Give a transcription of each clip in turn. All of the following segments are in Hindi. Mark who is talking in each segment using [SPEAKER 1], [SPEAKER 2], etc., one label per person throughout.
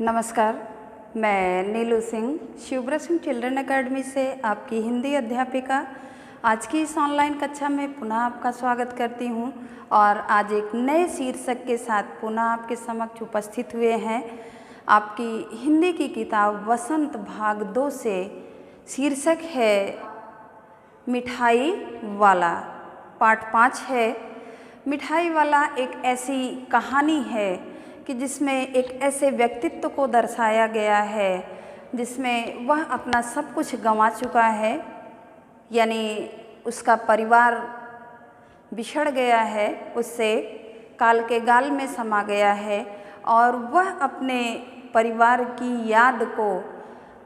[SPEAKER 1] नमस्कार, मैं नीलू सिंह शिवब्रत सिंह चिल्ड्रन एकेडमी से आपकी हिंदी अध्यापिका आज की इस ऑनलाइन कक्षा में पुनः आपका स्वागत करती हूं और आज एक नए शीर्षक के साथ पुनः आपके समक्ष उपस्थित हुए हैं। आपकी हिंदी की किताब वसंत भाग 2 से शीर्षक है मिठाई वाला। पाठ 5 है। मिठाई वाला एक ऐसी कहानी है कि जिसमें एक ऐसे व्यक्तित्व को दर्शाया गया है जिसमें वह अपना सब कुछ गंवा चुका है, यानी उसका परिवार बिछड़ गया है, उससे काल के गाल में समा गया है और वह अपने परिवार की याद को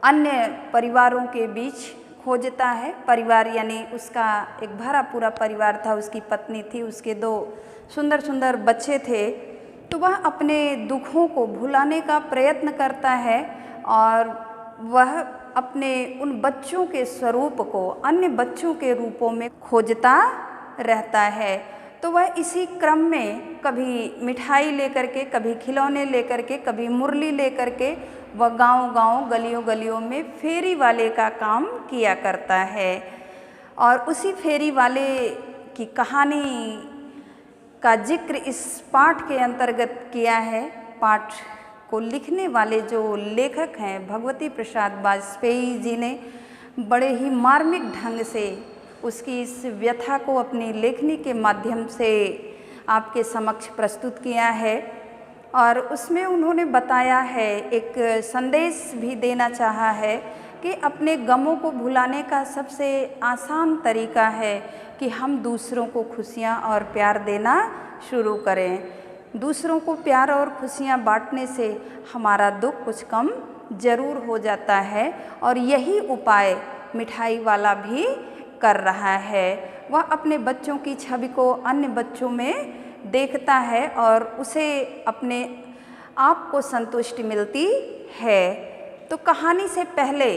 [SPEAKER 1] अन्य परिवारों के बीच खोजता है। परिवार यानी उसका एक भरा पूरा परिवार था, उसकी पत्नी थी, उसके 2 सुंदर सुंदर बच्चे थे। तो वह अपने दुखों को भुलाने का प्रयत्न करता है और वह अपने उन बच्चों के स्वरूप को अन्य बच्चों के रूपों में खोजता रहता है। तो वह इसी क्रम में कभी मिठाई लेकर के, कभी खिलौने लेकर के, कभी मुरली लेकर के वह गांव-गांव, गलियों-गलियों में फेरी वाले का काम किया करता है। और उसी फेरी वाले की कहानी का जिक्र इस पाठ के अंतर्गत किया है। पाठ को लिखने वाले जो लेखक हैं भगवती प्रसाद वाजपेयी जी ने बड़े ही मार्मिक ढंग से उसकी इस व्यथा को अपनी लेखनी के माध्यम से आपके समक्ष प्रस्तुत किया है और उसमें उन्होंने बताया है, एक संदेश भी देना चाहा है कि अपने गमों को भुलाने का सबसे आसान तरीका है कि हम दूसरों को खुशियाँ और प्यार देना शुरू करें। दूसरों को प्यार और खुशियाँ बांटने से हमारा दुख कुछ कम ज़रूर हो जाता है और यही उपाय मिठाई वाला भी कर रहा है। वह अपने बच्चों की छवि को अन्य बच्चों में देखता है और उसे अपने आप को संतुष्टि मिलती है। तो कहानी से पहले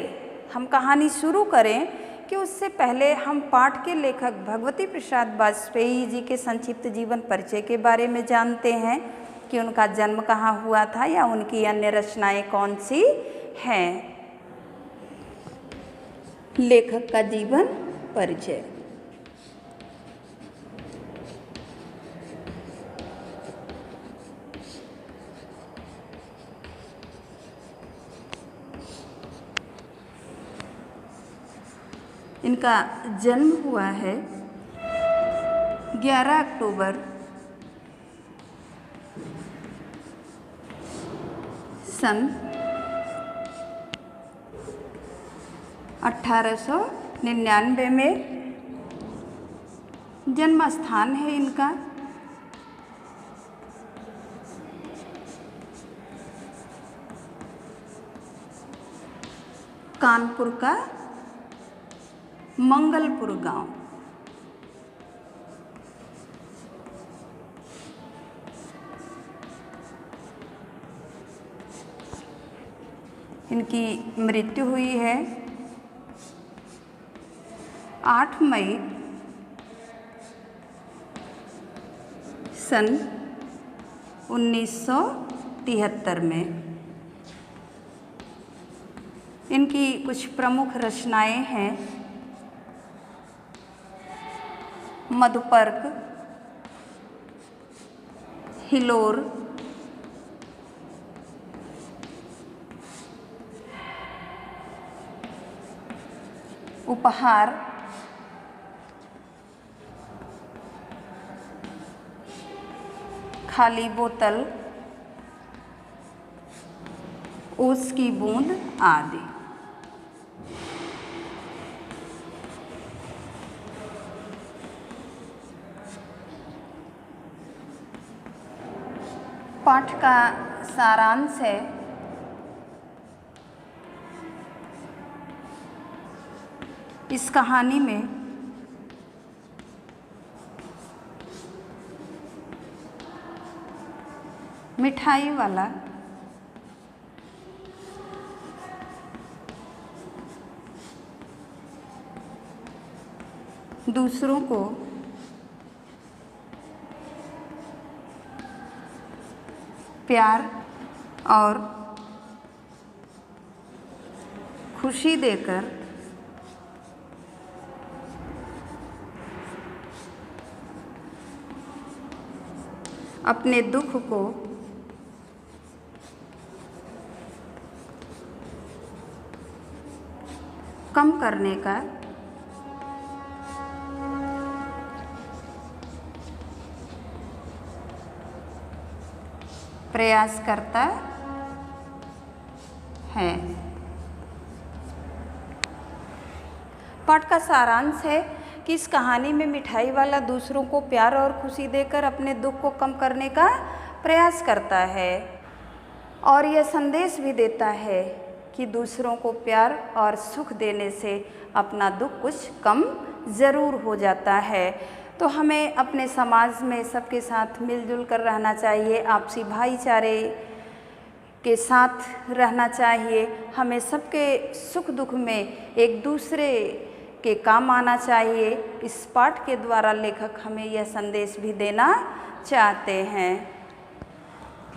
[SPEAKER 1] हम कहानी शुरू करें कि उससे पहले हम पाठ के लेखक भगवती प्रसाद वाजपेयी जी के संक्षिप्त जीवन परिचय के बारे में जानते हैं कि उनका जन्म कहाँ हुआ था या उनकी अन्य रचनाएं कौन सी हैं। लेखक का जीवन परिचय। इनका जन्म हुआ है 11 अक्टूबर सन 1899 में। जन्म स्थान है इनका कानपुर का मंगलपुर गांव। इनकी मृत्यु हुई है 8 मई सन 1973 में। इनकी कुछ प्रमुख रचनाएं हैं मधुपर्क, हिलोर, उपहार, खाली बोतल, ओस की बूंद आदि। पाठ का सारांश है इस कहानी में मिठाई वाला दूसरों को प्यार और खुशी देकर अपने दुख को कम करने का प्रयास करता है। पाठ का सारांश है कि इस कहानी में मिठाई वाला दूसरों को प्यार और खुशी देकर अपने दुख को कम करने का प्रयास करता है और यह संदेश भी देता है कि दूसरों को प्यार और सुख देने से अपना दुख कुछ कम ज़रूर हो जाता है। तो हमें अपने समाज में सबके साथ मिलजुल कर रहना चाहिए, आपसी भाईचारे के साथ रहना चाहिए। हमें सबके सुख दुख में एक दूसरे के काम आना चाहिए। इस पाठ के द्वारा लेखक हमें यह संदेश भी देना चाहते हैं।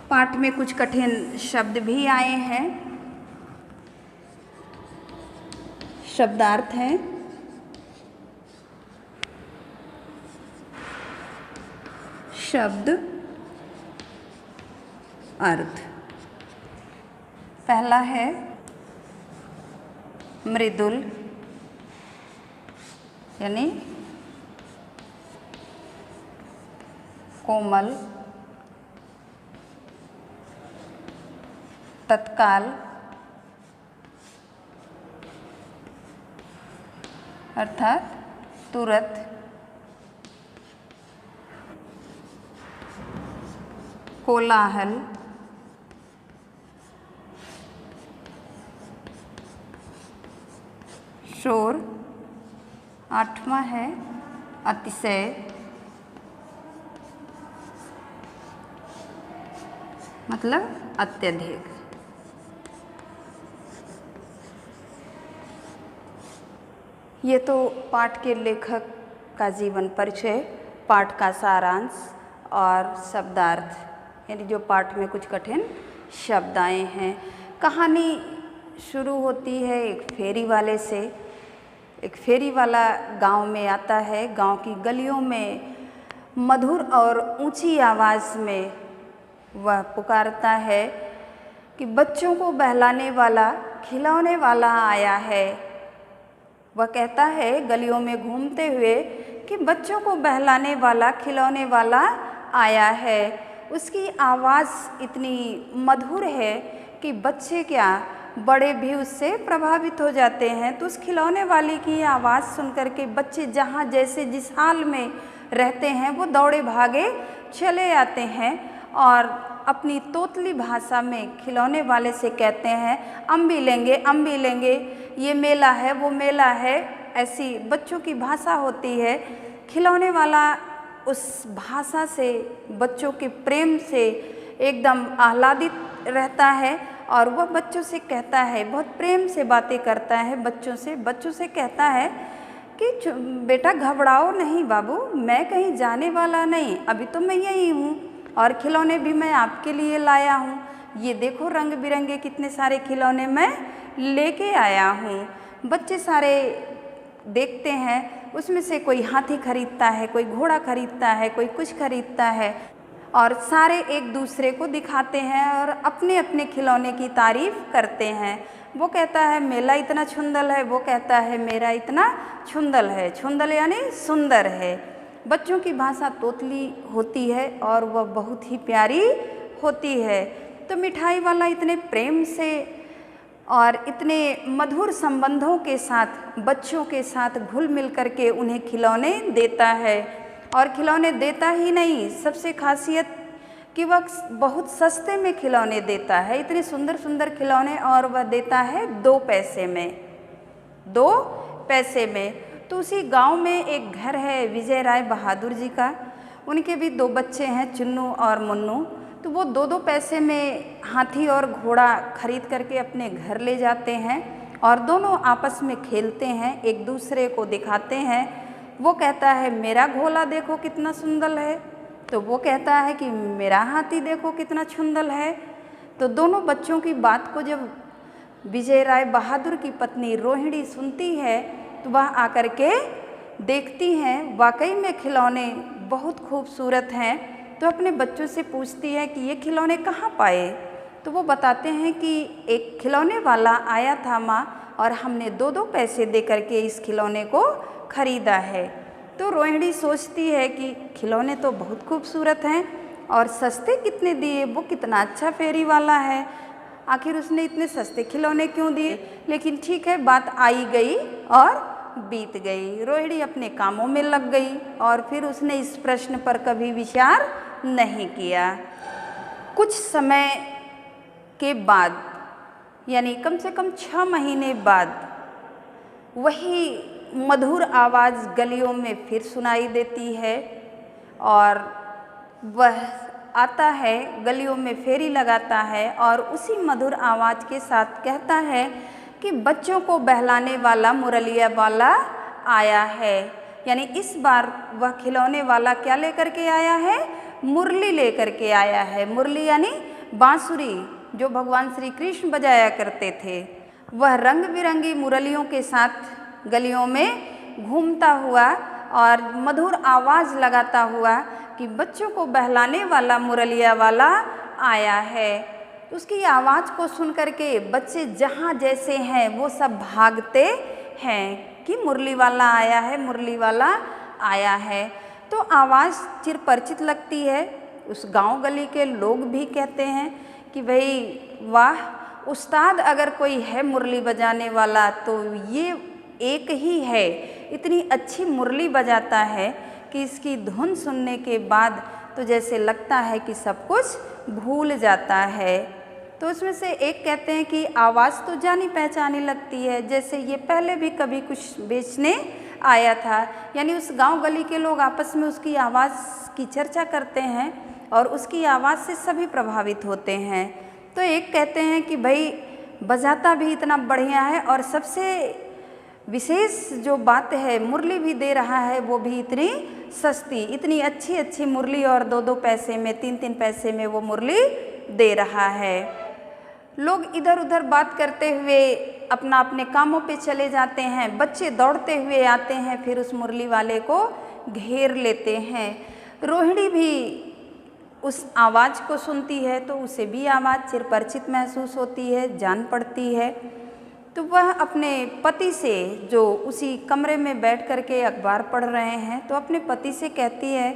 [SPEAKER 1] पाठ में कुछ कठिन शब्द भी आए हैं। शब्दार्थ हैं शब्द अर्थ। पहला है मृदुल यानी कोमल, तत्काल अर्थात तुरंत, कोलाहल शोर। आठवां है अतिशय मतलब अत्यधिक। ये तो पाठ के लेखक का जीवन परिचय, पाठ का सारांश और शब्दार्थ यानी जो पाठ में कुछ कठिन शब्द आए हैं। कहानी शुरू होती है एक फेरी वाले से। एक फेरी वाला गांव में आता है। गांव की गलियों में मधुर और ऊंची आवाज़ में वह पुकारता है कि बच्चों को बहलाने वाला खिलौने वाला आया है। वह कहता है गलियों में घूमते हुए कि बच्चों को बहलाने वाला खिलौने वाला आया है। उसकी आवाज़ इतनी मधुर है कि बच्चे क्या बड़े भी उससे प्रभावित हो जाते हैं। तो उस खिलौने वाले की आवाज़ सुन कर के बच्चे जहाँ जैसे जिस हाल में रहते हैं वो दौड़े भागे चले आते हैं और अपनी तोतली भाषा में खिलौने वाले से कहते हैं हम भी लेंगे, हम भी लेंगे, ये मेला है वो मेला है। ऐसी बच्चों की भाषा होती है। खिलौने वाला उस भाषा से बच्चों के प्रेम से एकदम आह्लादित रहता है और वह बच्चों से कहता है, बहुत प्रेम से बातें करता है बच्चों से कहता है कि बेटा घबराओ नहीं बाबू, मैं कहीं जाने वाला नहीं, अभी तो मैं यही हूँ और खिलौने भी मैं आपके लिए लाया हूँ। ये देखो रंग बिरंगे कितने सारे खिलौने मैं लेके आया हूँ। बच्चे सारे देखते हैं, उसमें से कोई हाथी खरीदता है, कोई घोड़ा खरीदता है, कोई कुछ खरीदता है और सारे एक दूसरे को दिखाते हैं और अपने अपने खिलौने की तारीफ़ करते हैं। वो कहता है मेरा इतना छुंदल है, वो कहता है मेरा इतना छुंदल है। छुंदल यानी सुंदर है। बच्चों की भाषा तोतली होती है और वह बहुत ही प्यारी होती है। तो मिठाई वाला इतने प्रेम से और इतने मधुर संबंधों के साथ बच्चों के साथ घुल मिल कर के उन्हें खिलौने देता है। और खिलौने देता ही नहीं, सबसे खासियत कि वह बहुत सस्ते में खिलौने देता है। इतने सुंदर सुंदर खिलौने और वह देता है 2 पैसे में, 2 पैसे में। तो उसी गांव में एक घर है विजय राय बहादुर जी का। उनके भी 2 बच्चे हैं, चुन्नू और मुन्नू। तो वो 2-2 पैसे में हाथी और घोड़ा खरीद करके अपने घर ले जाते हैं और दोनों आपस में खेलते हैं, एक दूसरे को दिखाते हैं। वो कहता है मेरा घोड़ा देखो कितना सुंदर है, तो वो कहता है कि मेरा हाथी देखो कितना छुंदल है। तो दोनों बच्चों की बात को जब विजय राय बहादुर की पत्नी रोहिणी सुनती है तो वह आकर के देखती हैं, वाकई में खिलौने बहुत खूबसूरत हैं। तो अपने बच्चों से पूछती है कि ये खिलौने कहाँ पाए। तो वो बताते हैं कि एक खिलौने वाला आया था माँ, और हमने 2-2 पैसे दे करके इस खिलौने को खरीदा है। तो रोहिणी सोचती है कि खिलौने तो बहुत खूबसूरत हैं और सस्ते कितने दिए, वो कितना अच्छा फेरी वाला है, आखिर उसने इतने सस्ते खिलौने क्यों दिए। लेकिन ठीक है, बात आई गई और बीत गई। रोहिणी अपने कामों में लग गई और फिर उसने इस प्रश्न पर कभी विचार नहीं किया। कुछ समय के बाद, यानी कम से कम 6 महीने बाद, वही मधुर आवाज़ गलियों में फिर सुनाई देती है और वह आता है, गलियों में फेरी लगाता है और उसी मधुर आवाज़ के साथ कहता है कि बच्चों को बहलाने वाला मुरलिया वाला आया है। यानी इस बार वह खिलौने वाला क्या लेकर के आया है? मुरली लेकर के आया है। मुरली यानी बांसुरी, जो भगवान श्री कृष्ण बजाया करते थे। वह रंग बिरंगी मुरलियों के साथ गलियों में घूमता हुआ और मधुर आवाज़ लगाता हुआ कि बच्चों को बहलाने वाला मुरलिया वाला आया है। उसकी आवाज़ को सुन करके बच्चे जहाँ जैसे हैं वो सब भागते हैं कि मुरली वाला आया है, मुरली वाला आया है। तो आवाज़ चिरपरिचित लगती है। उस गांव गली के लोग भी कहते हैं कि भाई वाह, उस्ताद अगर कोई है मुरली बजाने वाला तो ये एक ही है। इतनी अच्छी मुरली बजाता है कि इसकी धुन सुनने के बाद तो जैसे लगता है कि सब कुछ भूल जाता है। तो उसमें से एक कहते हैं कि आवाज़ तो जानी पहचानी लगती है, जैसे ये पहले भी कभी कुछ बेचने आया था। यानी उस गांव गली के लोग आपस में उसकी आवाज़ की चर्चा करते हैं और उसकी आवाज़ से सभी प्रभावित होते हैं। तो एक कहते हैं कि भाई बजाता भी इतना बढ़िया है और सबसे विशेष जो बात है, मुरली भी दे रहा है वो भी इतनी सस्ती, इतनी अच्छी अच्छी मुरली, और 2-2 पैसे में, 3-3 पैसे में वो मुरली दे रहा है। लोग इधर उधर बात करते हुए अपना अपने कामों पे चले जाते हैं। बच्चे दौड़ते हुए आते हैं, फिर उस मुरली वाले को घेर लेते हैं। रोहिणी भी उस आवाज़ को सुनती है तो उसे भी आवाज़ चिरपरिचित महसूस होती है, जान पड़ती है। तो वह अपने पति से, जो उसी कमरे में बैठ कर के अखबार पढ़ रहे हैं, तो अपने पति से कहती है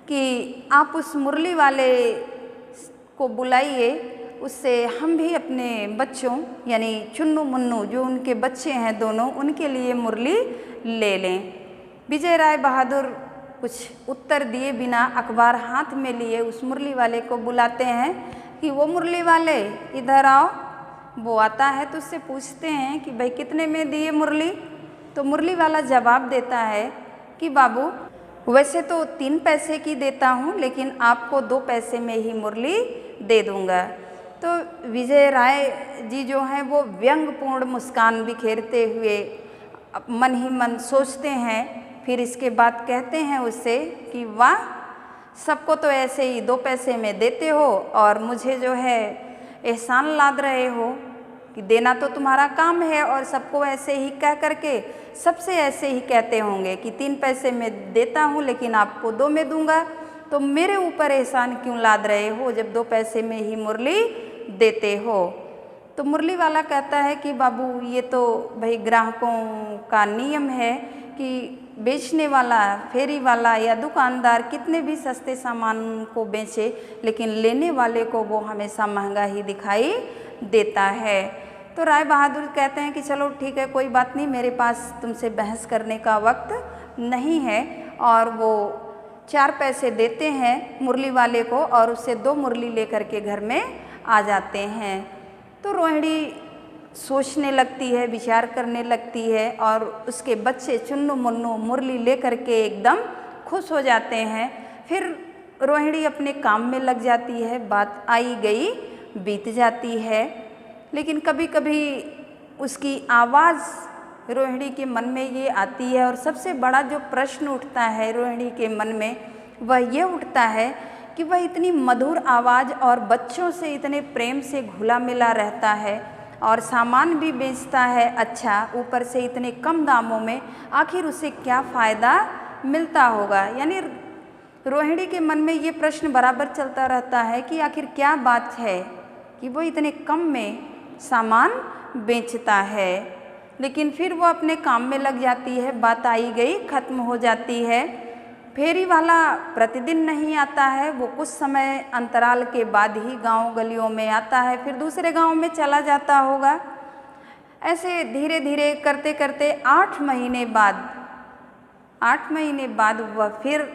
[SPEAKER 1] कि आप उस मुरली वाले को बुलाइए, उससे हम भी अपने बच्चों यानी चुन्नू मुन्नू जो उनके बच्चे हैं दोनों, उनके लिए मुरली ले लें। विजय राय बहादुर कुछ उत्तर दिए बिना अखबार हाथ में लिए उस मुरली वाले को बुलाते हैं कि वो मुरली वाले इधर आओ। वो आता है तो उससे पूछते हैं कि भाई कितने में दिए मुरली। तो मुरली वाला जवाब देता है कि बाबू वैसे तो 3 पैसे की देता हूँ, लेकिन आपको 2 पैसे में ही मुरली दे दूँगा। तो विजय राय जी जो हैं वो व्यंग्यपूर्ण मुस्कान बिखेरते हुए मन ही मन सोचते हैं। फिर इसके बाद कहते हैं उससे कि वाह, सबको तो ऐसे ही 2 पैसे में देते हो और मुझे जो है एहसान लाद रहे हो कि देना तो तुम्हारा काम है, और सबको ऐसे ही कह करके सबसे ऐसे ही कहते होंगे कि 3 पैसे में देता हूँ लेकिन आपको 2 में दूंगा, तो मेरे ऊपर एहसान क्यों लाद रहे हो जब 2 पैसे में ही मुरली देते हो। तो मुरली वाला कहता है कि बाबू ये तो भाई ग्राहकों का नियम है कि बेचने वाला, फेरी वाला या दुकानदार कितने भी सस्ते सामान को बेचे, लेकिन लेने वाले को वो हमेशा महंगा ही दिखाई देता है। तो राय बहादुर कहते हैं कि चलो ठीक है, कोई बात नहीं, मेरे पास तुमसे बहस करने का वक्त नहीं है। और वो 4 पैसे देते हैं मुरली वाले को और उससे 2 मुरली लेकर के घर में आ जाते हैं। तो रोहिणी सोचने लगती है, विचार करने लगती है, और उसके बच्चे चुन्नू मुन्नू मुरली लेकर के एकदम खुश हो जाते हैं। फिर रोहिणी अपने काम में लग जाती है। बात आई गई बीत जाती है। लेकिन कभी कभी उसकी आवाज़ रोहिणी के मन में ये आती है, और सबसे बड़ा जो प्रश्न उठता है रोहिणी के मन में वह ये उठता है कि वह इतनी मधुर आवाज़ और बच्चों से इतने प्रेम से घुला मिला रहता है, और सामान भी बेचता है अच्छा, ऊपर से इतने कम दामों में, आखिर उसे क्या फ़ायदा मिलता होगा। यानी रोहिणी के मन में ये प्रश्न बराबर चलता रहता है कि आखिर क्या बात है कि वो इतने कम में सामान बेचता है। लेकिन फिर वो अपने काम में लग जाती है, बात आई गई ख़त्म हो जाती है। फेरी वाला प्रतिदिन नहीं आता है, वो कुछ समय अंतराल के बाद ही गांव गलियों में आता है, फिर दूसरे गांव में चला जाता होगा। ऐसे धीरे धीरे करते करते 8 महीने बाद वह फिर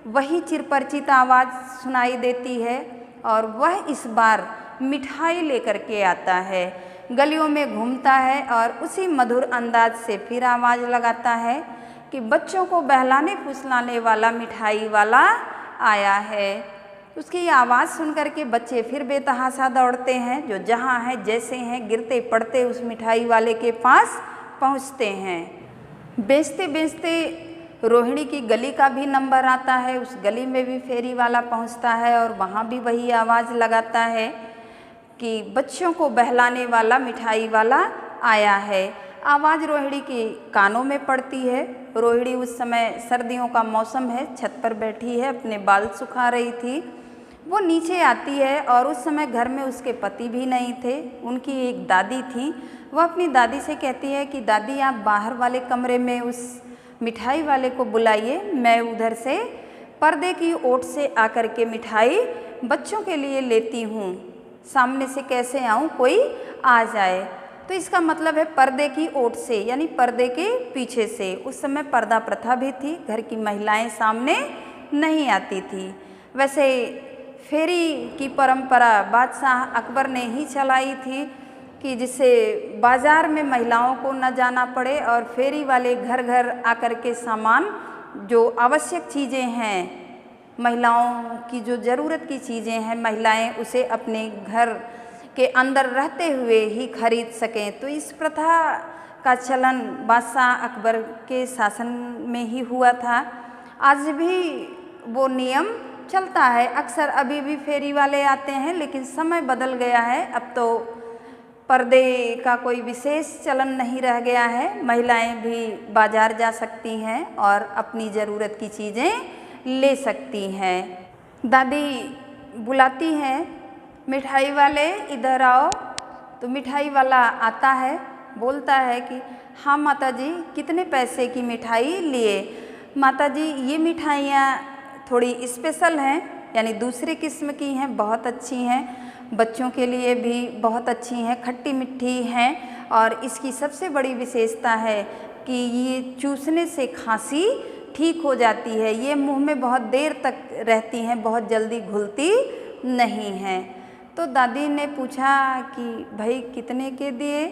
[SPEAKER 1] वही चिरपरिचित आवाज़ सुनाई देती है और वह इस बार मिठाई लेकर के आता है। गलियों में घूमता है और उसी मधुर अंदाज से फिर आवाज़ लगाता है कि बच्चों को बहलाने फुसलाने वाला मिठाई वाला आया है। उसकी आवाज़ सुनकर के बच्चे फिर बेतहाशा दौड़ते हैं, जो जहाँ हैं जैसे हैं गिरते पड़ते उस मिठाई वाले के पास पहुँचते हैं। बेचते बेचते रोहिणी की गली का भी नंबर आता है, उस गली में भी फेरी वाला पहुँचता है और वहाँ भी वही आवाज़ लगाता है कि बच्चों को बहलाने वाला मिठाई वाला आया है। आवाज़ रोहिणी के कानों में पड़ती है। रोहिणी उस समय सर्दियों का मौसम है, छत पर बैठी है, अपने बाल सुखा रही थी। वो नीचे आती है और उस समय घर में उसके पति भी नहीं थे, उनकी एक दादी थी। वह अपनी दादी से कहती है कि दादी आप बाहर वाले कमरे में उस मिठाई वाले को बुलाइए, मैं उधर से पर्दे की ओट से आकर के मिठाई बच्चों के लिए लेती हूँ, सामने से कैसे आऊँ, कोई आ जाए। तो इसका मतलब है पर्दे की ओट से, यानी पर्दे के पीछे से। उस समय पर्दा प्रथा भी थी, घर की महिलाएं सामने नहीं आती थी। वैसे फेरी की परंपरा बादशाह अकबर ने ही चलाई थी कि जिससे बाज़ार में महिलाओं को न जाना पड़े और फेरी वाले घर घर आकर के सामान, जो आवश्यक चीज़ें हैं, महिलाओं की जो ज़रूरत की चीज़ें हैं, महिलाएं उसे अपने घर के अंदर रहते हुए ही खरीद सकें। तो इस प्रथा का चलन बादशाह अकबर के शासन में ही हुआ था। आज भी वो नियम चलता है, अक्सर अभी भी फेरी वाले आते हैं, लेकिन समय बदल गया है। अब तो पर्दे का कोई विशेष चलन नहीं रह गया है, महिलाएं भी बाज़ार जा सकती हैं और अपनी ज़रूरत की चीज़ें ले सकती हैं। दादी बुलाती हैं, मिठाई वाले इधर आओ। तो मिठाई वाला आता है, बोलता है कि हाँ माताजी, कितने पैसे की मिठाई लिए? माताजी ये मिठाइयाँ थोड़ी स्पेशल हैं, यानी दूसरे किस्म की हैं, बहुत अच्छी हैं, बच्चों के लिए भी बहुत अच्छी हैं, खट्टी मीठी हैं। और इसकी सबसे बड़ी विशेषता है कि ये चूसने से खांसी ठीक हो जाती है, ये मुंह में बहुत देर तक रहती हैं, बहुत जल्दी घुलती नहीं हैं। तो दादी ने पूछा कि भाई कितने के दिए?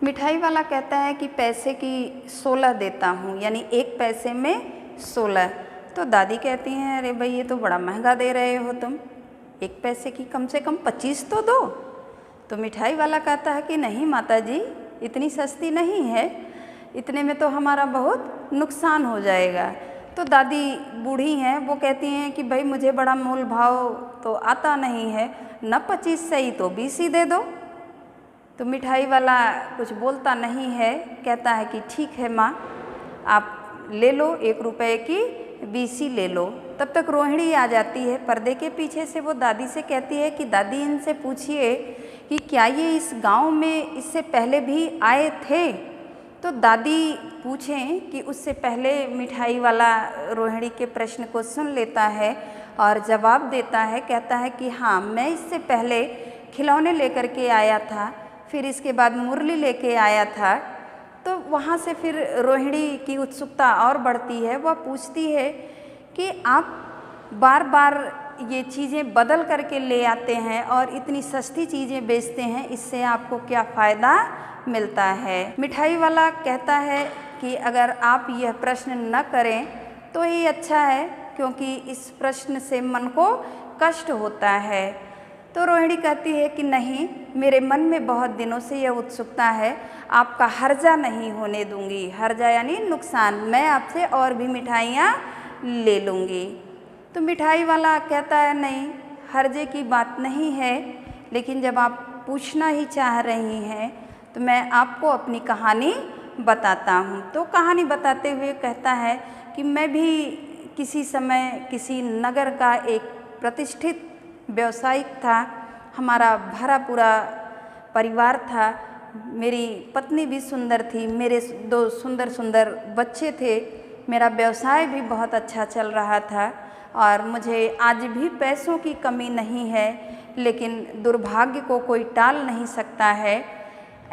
[SPEAKER 1] मिठाई वाला कहता है कि पैसे की 16 देता हूँ, यानी 1 पैसे में 16। तो दादी कहती हैं अरे भाई ये तो बड़ा महंगा दे रहे हो तुम, 1 पैसे की कम से कम 25 तो दो। तो मिठाई वाला कहता है कि नहीं माताजी, इतनी सस्ती नहीं है, इतने में तो हमारा बहुत नुकसान हो जाएगा। तो दादी बूढ़ी हैं, वो कहती हैं कि भाई मुझे बड़ा मोल भाव तो आता नहीं है, न 25 सही तो 20 ही दे दो। तो मिठाई वाला कुछ बोलता नहीं है, कहता है कि ठीक है माँ, आप ले लो, 1 रुपये की 20 ही ले लो। तब तक रोहिणी आ जाती है पर्दे के पीछे से। वो दादी से कहती है कि दादी इनसे पूछिए कि क्या ये इस गांव में इससे पहले भी आए थे? तो दादी पूछें कि उससे पहले मिठाई वाला रोहिणी के प्रश्न को सुन लेता है और जवाब देता है, कहता है कि हाँ, मैं इससे पहले खिलौने लेकर के आया था, फिर इसके बाद मुरली लेके आया था। तो वहाँ से फिर रोहिणी की उत्सुकता और बढ़ती है, वह पूछती है कि आप बार बार ये चीज़ें बदल करके ले आते हैं और इतनी सस्ती चीज़ें बेचते हैं, इससे आपको क्या फ़ायदा मिलता है? मिठाई वाला कहता है कि अगर आप यह प्रश्न न करें तो ही अच्छा है, क्योंकि इस प्रश्न से मन को कष्ट होता है। तो रोहिणी कहती है कि नहीं, मेरे मन में बहुत दिनों से यह उत्सुकता है, आपका हर्जा नहीं होने दूंगी। हर्जा यानी नुकसान, मैं आपसे और भी मिठाइयाँ ले लूँगी। तो मिठाई वाला कहता है नहीं, हर्जे की बात नहीं है, लेकिन जब आप पूछना ही चाह रही हैं, तो मैं आपको अपनी कहानी बताता हूँ। तो कहानी बताते हुए कहता है कि मैं भी किसी समय किसी नगर का एक प्रतिष्ठित व्यवसायिक था। हमारा भरा पूरा परिवार था। मेरी पत्नी भी सुंदर थी, मेरे 2 सुंदर सुंदर बच्चे थे। मेरा व्यवसाय भी बहुत अच्छा चल रहा था और मुझे आज भी पैसों की कमी नहीं है, लेकिन दुर्भाग्य को कोई टाल नहीं सकता है।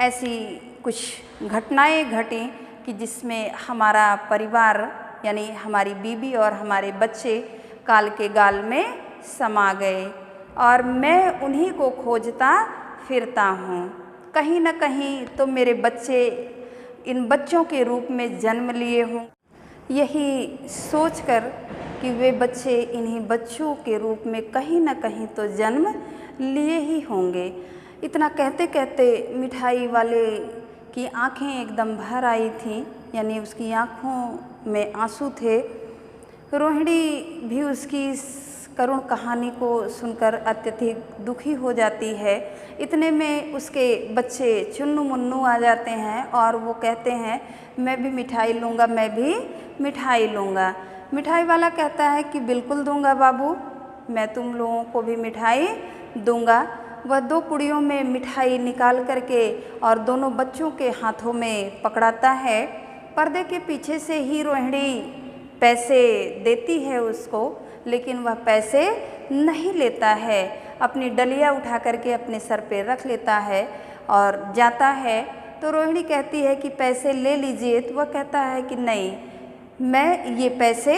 [SPEAKER 1] ऐसी कुछ घटनाएं घटी कि जिसमें हमारा परिवार यानी हमारी बीवी और हमारे बच्चे काल के गाल में समा गए और मैं उन्हीं को खोजता फिरता हूँ। कहीं न कहीं तो मेरे बच्चे इन बच्चों के रूप में जन्म लिए हों, यही सोचकर कि वे बच्चे इन्हीं बच्चों के रूप में कहीं न कहीं तो जन्म लिए ही होंगे। इतना कहते कहते मिठाई वाले की आंखें एकदम भर आई थीं, यानी उसकी आँखों में आंसू थे। रोहिणी भी उसकी इस करुण कहानी को सुनकर अत्यधिक दुखी हो जाती है। इतने में उसके बच्चे चुन्नू मुन्नू आ जाते हैं और वो कहते हैं मैं भी मिठाई लूँगा, मैं भी मिठाई लूँगा। मिठाई वाला कहता है कि बिल्कुल दूँगा बाबू, मैं तुम लोगों को भी मिठाई दूँगा। वह 2 पुड़ियों में मिठाई निकाल करके और दोनों बच्चों के हाथों में पकड़ाता है। पर्दे के पीछे से ही रोहिणी पैसे देती है उसको, लेकिन वह पैसे नहीं लेता है। अपनी डलिया उठा करके अपने सर पे रख लेता है और जाता है। तो रोहिणी कहती है कि पैसे ले लीजिए, तो वह कहता है कि नहीं, मैं ये पैसे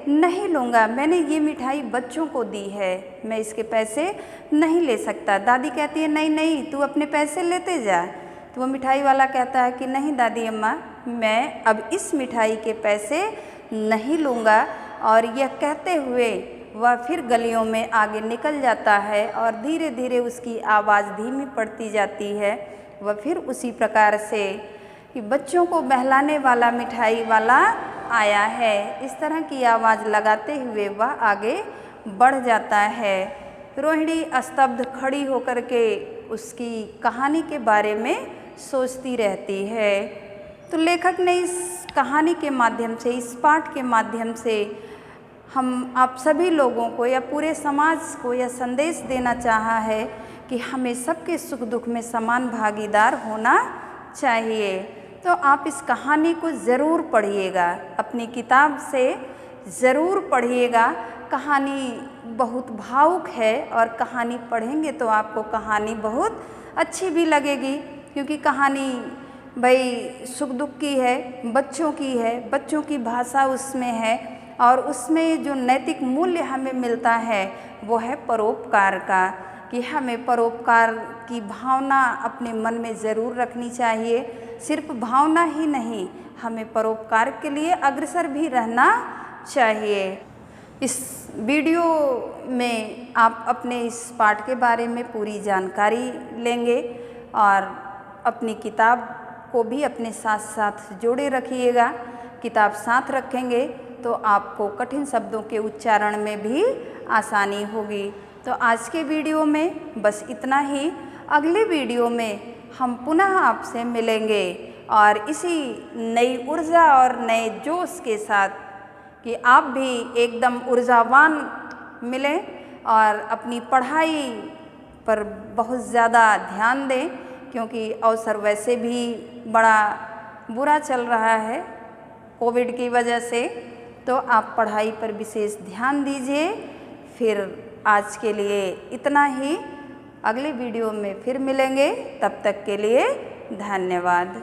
[SPEAKER 1] नहीं लूँगा, मैंने ये मिठाई बच्चों को दी है, मैं इसके पैसे नहीं ले सकता। दादी कहती है नहीं नहीं, तू अपने पैसे लेते जा। तो वो मिठाई वाला कहता है कि नहीं दादी अम्मा, मैं अब इस मिठाई के पैसे नहीं लूँगा। और यह कहते हुए वह फिर गलियों में आगे निकल जाता है और धीरे धीरे उसकी आवाज़ धीमी पड़ती जाती है। वह फिर उसी प्रकार से कि बच्चों को बहलाने वाला मिठाई वाला आया है, इस तरह की आवाज़ लगाते हुए वह आगे बढ़ जाता है। रोहिणी स्तब्ध खड़ी होकर के उसकी कहानी के बारे में सोचती रहती है। तो लेखक ने इस कहानी के माध्यम से, इस पाठ के माध्यम से हम आप सभी लोगों को या पूरे समाज को यह संदेश देना चाहा है कि हमें सबके सुख दुख में समान भागीदार होना चाहिए। तो आप इस कहानी को ज़रूर पढ़िएगा, अपनी किताब से ज़रूर पढ़िएगा। कहानी बहुत भावुक है और कहानी पढ़ेंगे तो आपको कहानी बहुत अच्छी भी लगेगी, क्योंकि कहानी भाई सुख दुख की है, बच्चों की है, बच्चों की भाषा उसमें है और उसमें जो नैतिक मूल्य हमें मिलता है वो है परोपकार का, कि हमें परोपकार की भावना अपने मन में ज़रूर रखनी चाहिए। सिर्फ भावना ही नहीं, हमें परोपकार के लिए अग्रसर भी रहना चाहिए। इस वीडियो में आप अपने इस पाठ के बारे में पूरी जानकारी लेंगे और अपनी किताब को भी अपने साथ साथ जोड़े रखिएगा। किताब साथ रखेंगे तो आपको कठिन शब्दों के उच्चारण में भी आसानी होगी। तो आज के वीडियो में बस इतना ही। अगले वीडियो में हम पुनः आपसे मिलेंगे और इसी नई ऊर्जा और नए जोश के साथ कि आप भी एकदम ऊर्जावान मिलें और अपनी पढ़ाई पर बहुत ज़्यादा ध्यान दें, क्योंकि अवसर वैसे भी बड़ा बुरा चल रहा है कोविड की वजह से। तो आप पढ़ाई पर विशेष ध्यान दीजिए। फिर आज के लिए इतना ही, अगले वीडियो में फिर मिलेंगे, तब तक के लिए धन्यवाद।